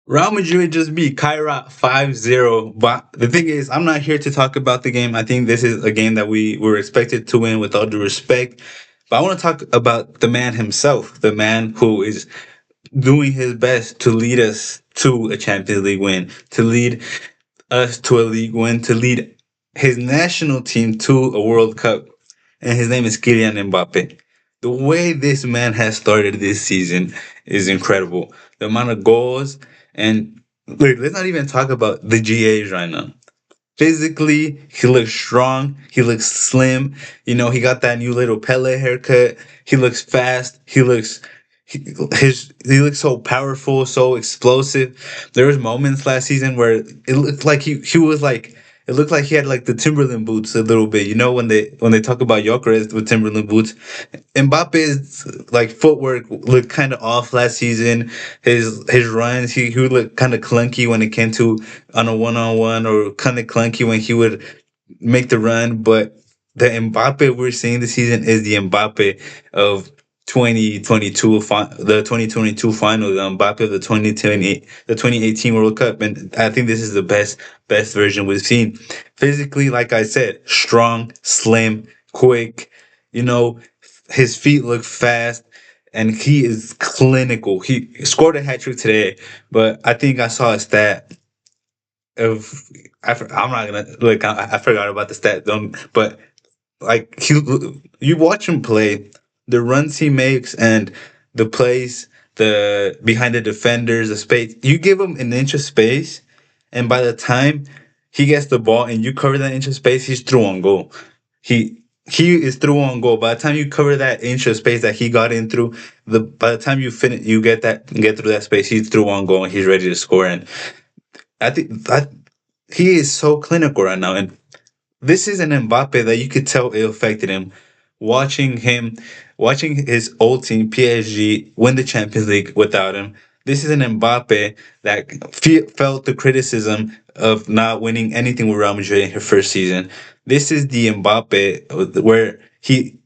Real Madrid just beat Kyra 5-0. But the thing is, I'm not here to talk about the game. I think this is a game that we were expected to win with all due respect. But I want to talk about the man himself, the man who is doing his best to lead us to a Champions League win, to lead us to a league win, to lead his national team to a World Cup. And his name is Kylian Mbappe. The way this man has started this season is incredible. The amount of goals and look, let's not even talk about the GAs right now. Physically, he looks strong. He looks slim. He got that new little Pele haircut. He looks fast. He looks so powerful, so explosive. There was moments last season where it looked like he was like it looked like he had like the Timberland boots a little bit. When they talk about Jokeres with Timberland boots, Mbappe's like footwork looked kind of off last season. His runs, he would look kind of clunky when it came to on a one or kind of clunky when he would make the run. But the Mbappe we're seeing this season is the Mbappe of 2022, the 2022 final, the Mbappe of the 2018 World Cup, and I think this is the best version we've seen. Physically, like I said, strong, slim, quick. You know, his feet look fast, and he is clinical. He scored a hat trick today, but I think I saw a stat of I'm not gonna look. I forgot about the stat, don't. But like you watch him play, the runs he makes and the plays, the behind the defenders, the space. You give him an inch of space, and by the time he gets the ball and you cover that inch of space, he's through on goal. He is through on goal. By the time you cover that inch of space that he got in through, the by the time you finish, you get through that space, he's through on goal and he's ready to score. And I think that he is so clinical right now, and this is an Mbappe that you could tell it affected him. Watching him, watching his old team PSG win the Champions League without him. This is an Mbappe that felt the criticism of not winning anything with Real Madrid in her first season. This is the Mbappe where he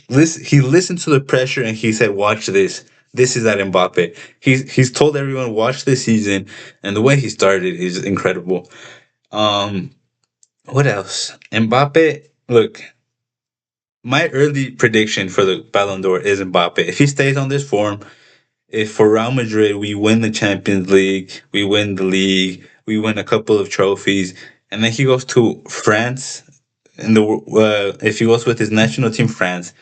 listened to the pressure and he said, "Watch this." This is that Mbappe. He's told everyone watch this season, and the way he started is incredible. Um, what else? Mbappe, look, my early prediction for the Ballon d'Or is Mbappe. If he stays on this form, if for Real Madrid we win the Champions League, we win the league, we win a couple of trophies, and then he goes to France in the if he goes with his national team France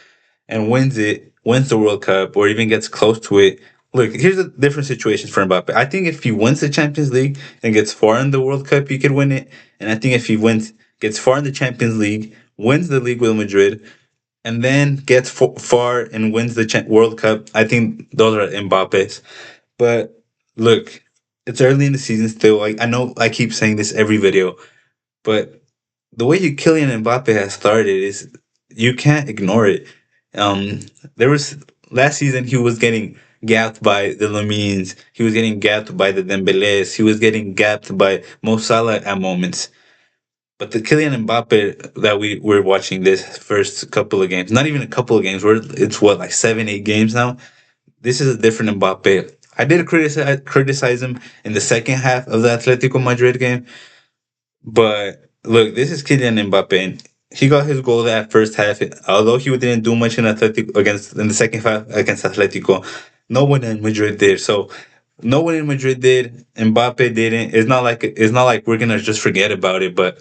and wins the World Cup, or even gets close to it. Look, here's a different situation for Mbappe. I think if he wins the Champions League and gets far in the World Cup, he could win it. And I think if he gets far in the Champions League, wins the league with Madrid, and then gets far and wins the World Cup, I think those are Mbappe's. But look, it's early in the season still. Like I know I keep saying this every video, but the way you Kylian Mbappe has started is you can't ignore it. Um, there was last season he was getting gapped by the Lamines, he was getting gapped by the Dembeles, he was getting gapped by Mo Salah at moments. But the Kylian Mbappe that we were watching this first couple of games, not even a couple of games, it's what like 7, 8 games now. This is a different Mbappe. I did criticize him in the second half of the Atletico Madrid game, but look, this is Kylian Mbappe. And he got his goal that first half. Although he didn't do much in in the second half against Atletico, no one in Madrid did. So no one in Madrid did. Mbappe didn't. It's not like we're gonna just forget about it. But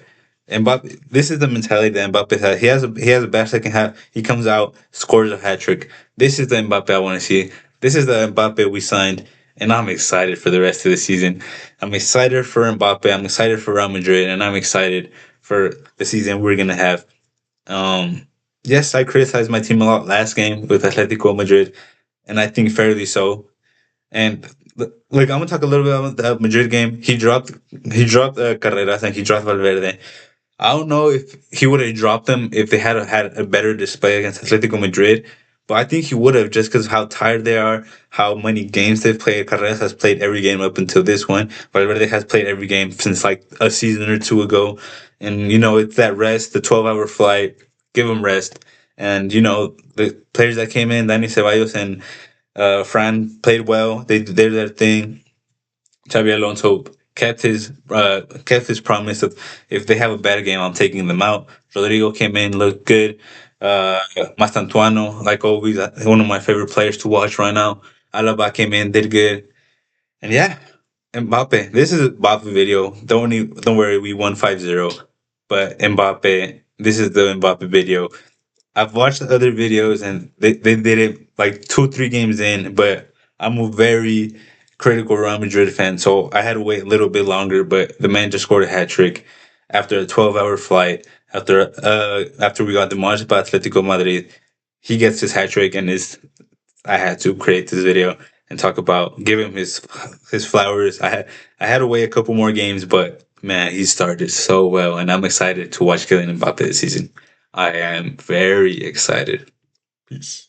Mbappe, this is the mentality that Mbappe has. He has a bad second half. He comes out, scores a hat trick. This is the Mbappe I want to see. This is the Mbappe we signed, and I'm excited for the rest of the season. I'm excited for Mbappe. I'm excited for Real Madrid, and I'm excited for the season we're gonna have. Um, yes, I criticized my team a lot last game with Atletico Madrid, and I think fairly so. And I'm gonna talk a little bit about the Madrid game. He dropped Carreras and he dropped Valverde. I don't know if he would have dropped them if they had a better display against Atletico Madrid, but I think he would have just because how tired they are, how many games they've played. Carreras has played every game up until this one. Valverde has played every game since like a season or two ago, and it's that rest, the 12-hour flight. Give them rest, and the players that came in, Dani Ceballos and Fran played well. They did their thing. Xabi Alonso kept his promise of if they have a bad game, I'm taking them out. Rodrigo came in, looked good. Mastantuano, like always, one of my favorite players to watch right now. Alaba came in, did good, and yeah, Mbappe. This is a Mbappe video. Don't worry, we won 5-0. But Mbappe, this is the Mbappe video. I've watched other videos and they did it like 2, 3 games in, but I'm a very critical Real Madrid fan, so I had to wait a little bit longer. But the man just scored a hat trick after a 12-hour flight. After we got demolished by Atletico Madrid, he gets his hat trick, and is I had to create this video and talk about give him his flowers. I had to wait a couple more games, but man, he started so well, and I'm excited to watch Kylian Mbappe this season. I am very excited. Peace.